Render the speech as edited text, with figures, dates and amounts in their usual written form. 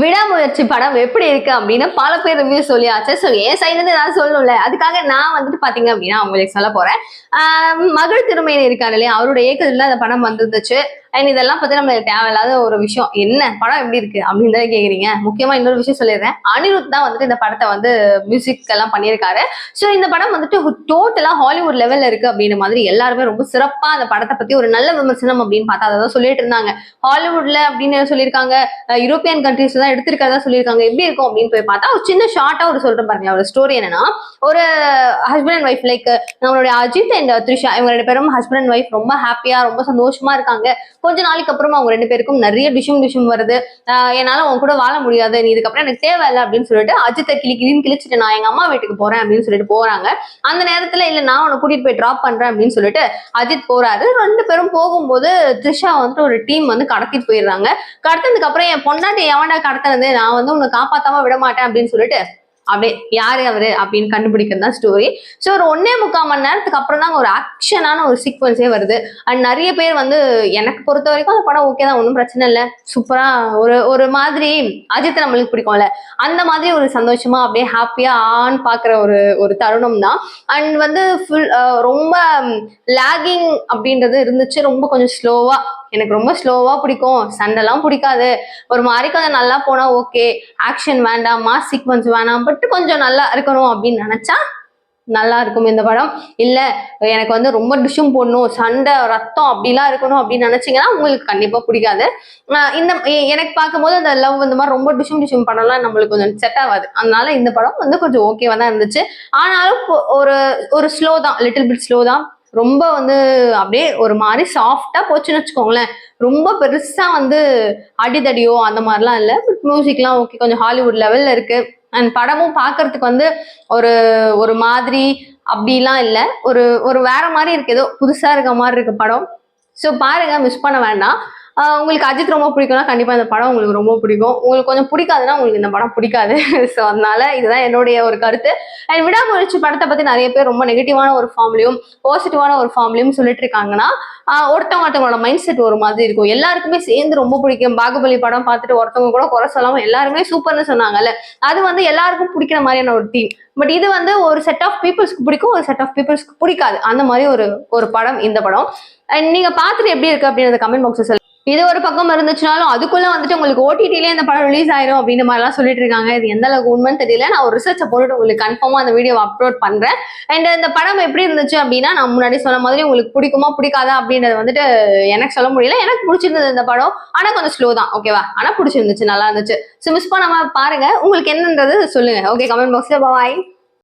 விடாமுயற்சி படம் எப்படி இருக்கு அப்படின்னு பல பேர் ரிவ்யூ சொல்லியாச்சு. ஸோ என் சைட்ல இருந்து நான் சொல்லணும்ல, அதுக்காக நான் வந்துட்டு பாத்தீங்க அப்படின்னா உங்களுக்கு சொல்ல போறேன். மகள் திருமையில இருக்காரு இல்லையா, அவருடைய இயக்கத்துல அந்த படம் வந்துருந்துச்சு. அண்ட் இதெல்லாம் பத்தி நம்மளுக்கு தேவையில்லாத ஒரு விஷயம். என்ன படம் எப்படி இருக்கு அப்படின்னு தான் கேக்குறீங்க. முக்கியமா இன்னொரு விஷயம் சொல்லிடுறேன். அனிருத் தான் வந்துட்டு இந்த படத்தை வந்து மியூசிக் எல்லாம் பண்ணியிருக்காரு. ஸோ இந்த படம் வந்துட்டு டோட்டலா ஹாலிவுட் லெவல்ல இருக்கு அப்படின்ற மாதிரி எல்லாருமே ரொம்ப சிறப்பா அந்த படத்தை பத்தி ஒரு நல்ல விமர்சனம் அப்படின்னு பார்த்தா அதான் சொல்லிட்டு இருந்தாங்க. ஹாலிவுட்ல அப்படின்னு சொல்லியிருக்காங்க, யூரோப்பியன் கண்ட்ரீஸ் தான் எடுத்திருக்கிறதா சொல்லியிருக்காங்க. எப்படி இருக்கும் அப்படின்னு போய் பார்த்தா ஒரு சின்ன ஷார்ட்டா ஒரு சொல்றேன் பாருங்களேன். ஒரு ஸ்டோரி என்னன்னா, ஒரு ஹஸ்பண்ட் அண்ட் ஒய்ஃப், லைக் நம்மளுடைய அஜித் அண்ட் த்ரிஷா, இவங்க ரெண்டு பேரும் ஹஸ்பண்ட் அண்ட் ஒய்ஃப் ரொம்ப ஹாப்பியா ரொம்ப சந்தோஷமா இருக்காங்க. கொஞ்ச நாளைக்கு அப்புறமா அவங்க ரெண்டு பேருக்கும் நிறைய டிஷும் வருது. என்னால உங்க கூட வாழ முடியாது, நீ இதுக்கப்புறம் எனக்கு தேவையில்லை அப்படின்னு சொல்லிட்டு அஜித்தை கிழிச்சிட்டு நான் எங்க அம்மா வீட்டுக்கு போறேன் அப்படின்னு சொல்லிட்டு போறாங்க. அந்த நேரத்துல இல்ல நான் உன்னை கூட்டிட்டு போய் டிராப் பண்றேன் அப்படின்னு சொல்லிட்டு அஜித் போறாரு. ரெண்டு பேரும் போகும்போது த்ரிஷா வந்துட்டு ஒரு டீம் வந்து கடத்திட்டு போயிடுறாங்க. கடத்தினதுக்கு அப்புறம் என் பொண்டாட்டி எவன்டா கடத்தினது, நான் வந்து உன்னை காப்பாத்தாம விட மாட்டேன் அப்படின்னு சொல்லிட்டு அப்படியே யாரு அவரு அப்படின்னு கண்டுபிடிக்கிறது தான் ஸ்டோரி. ஸோ ஒரு 1.25 மணி நேரத்துக்கு அப்புறம் தான் ஒரு ஆக்ஷனான ஒரு சீக்வன்ஸே வருது. அண்ட் நிறைய பேர் வந்து எனக்கு பொறுத்த வரைக்கும் அந்த படம் ஓகே தான், ஒன்றும் பிரச்சனை இல்லை, சூப்பரா ஒரு மாதிரி அஜித் நம்மளுக்கு பிடிக்கும்ல, அந்த மாதிரி ஒரு சந்தோஷமா அப்படியே ஹாப்பியா ஆன் பாக்குற ஒரு தருணம் தான். அண்ட் வந்து ஃபுல் ரொம்ப லேகிங் அப்படின்றது இருந்துச்சு. ரொம்ப கொஞ்சம் ஸ்லோவா, எனக்கு ரொம்ப ஸ்லோவா பிடிக்கும், சண்டைலாம் பிடிக்காது, ஒரு மாதிரி கொஞ்சம் நல்லா போனா ஓகே, ஆக்ஷன் வேண்டாம், மாஸ் சீக்வன்ஸ் வேணாம், பட் கொஞ்சம் நல்லா இருக்கணும் அப்படின்னு நினைச்சா நல்லா இருக்கும் இந்த படம். இல்ல எனக்கு வந்து ரொம்ப டிஷும் போடணும், சண்டை ரத்தம் அப்படிலாம் இருக்கணும் அப்படின்னு நினைச்சீங்கன்னா உங்களுக்கு கண்டிப்பா பிடிக்காது. இந்த எனக்கு பார்க்கும்போது அந்த லவ் இந்த மாதிரி ரொம்ப டிஷும் படம்லாம் நம்மளுக்கு கொஞ்சம் செட் ஆகாது. அதனால இந்த படம் வந்து கொஞ்சம் ஓகேவா தான் இருந்துச்சு. ஆனாலும் ஒரு ஸ்லோ தான், லிட்டில் பிட் ஸ்லோ தான். ரொம்ப வந்து அப்படியே ஒரு மாதிரி சாஃப்டா போச்சுன்னு வச்சுக்கோங்களேன். ரொம்ப பெருசா வந்து அடிதடியோ அந்த மாதிரிலாம் இல்லை. பட் மியூசிக்லாம் ஓகே, கொஞ்சம் ஹாலிவுட் லெவல்ல இருக்கு. அண்ட் படமும் பார்க்கறதுக்கு வந்து ஒரு மாதிரி அப்படிலாம் இல்லை, ஒரு வேற மாதிரி இருக்கு, ஏதோ புதுசா இருக்க மாதிரி இருக்கு படம். ஸோ பாருங்க, மிஸ் பண்ண வேண்டாம். உங்களுக்கு அஜித் ரொம்ப பிடிக்கும்னா கண்டிப்பா இந்த படம் உங்களுக்கு ரொம்ப பிடிக்கும். உங்களுக்கு கொஞ்சம் பிடிக்காதுன்னா உங்களுக்கு இந்த படம் பிடிக்காது. ஸோ அதனால இதுதான் என்னுடைய ஒரு கருத்து. அண்ட் விடாமுயற்சி படத்தை பத்தி நிறைய பேர் ரொம்ப நெகட்டிவான ஒரு ஃபார்ம்லயும் பாசிட்டிவான ஒரு ஃபார்ம்லயும் சொல்லிட்டு இருக்காங்கன்னா, ஒருத்தவங்களோட மைண்ட் செட் ஒரு மாதிரி இருக்கும். எல்லாருக்குமே சேர்ந்து ரொம்ப பிடிக்கும். பாகுபலி படம் பார்த்துட்டு ஒருத்தவங்க கூட குறை சொல்லாம எல்லாருமே சூப்பர்னு சொன்னாங்கல்ல, அது வந்து எல்லாருக்கும் பிடிக்கிற மாதிரியான ஒரு டீம். பட் இது வந்து ஒரு செட் ஆஃப் பீப்புள்ஸ்க்கு பிடிக்கும், ஒரு செட் ஆஃப் பீப்புள்ஸ்க்கு பிடிக்காது. அந்த மாதிரி ஒரு படம் இந்த படம். அண்ட் நீங்க பார்த்துட்டு எப்படி இருக்கு அப்படின்னு கமெண்ட் பாக்ஸ் சொல்லுங்க. இது ஒரு பக்கம் இருந்துச்சுனாலும் அதுக்குள்ள வந்துட்டு உங்களுக்கு ஓடிடிலே இந்த படம் ரிலீஸ் ஆயிரும் அப்படின்ற மாதிரிலாம் சொல்லிட்டு இருக்காங்க. இது எந்த அளவுக்கு உண்மைன்னு தெரியல. நான் ஒரு ரிசர்ச்சை போட்டுட்டு உங்களுக்கு கன்ஃபார்மா அந்த வீடியோ அப்லோட் பண்றேன். அண்ட் இந்த படம் எப்படி இருந்துச்சு அப்படின்னா, நான் முன்னாடி சொன்ன மாதிரி உங்களுக்கு பிடிக்குமா பிடிக்காதா அப்படின்றது வந்துட்டு எனக்கு சொல்ல முடியல. எனக்கு பிடிச்சிருந்தது இந்த படம், ஆனா கொஞ்சம் ஸ்லோ தான், ஓகேவா, ஆனா பிடிச்சிருந்துச்சு, நல்லா இருந்துச்சு. ஸோ மிஸ் பண்ணாம பாருங்க. உங்களுக்கு என்னன்றது சொல்லுங்க. ஓகே, கமெண்ட் பாக்ஸ்ல பாய்.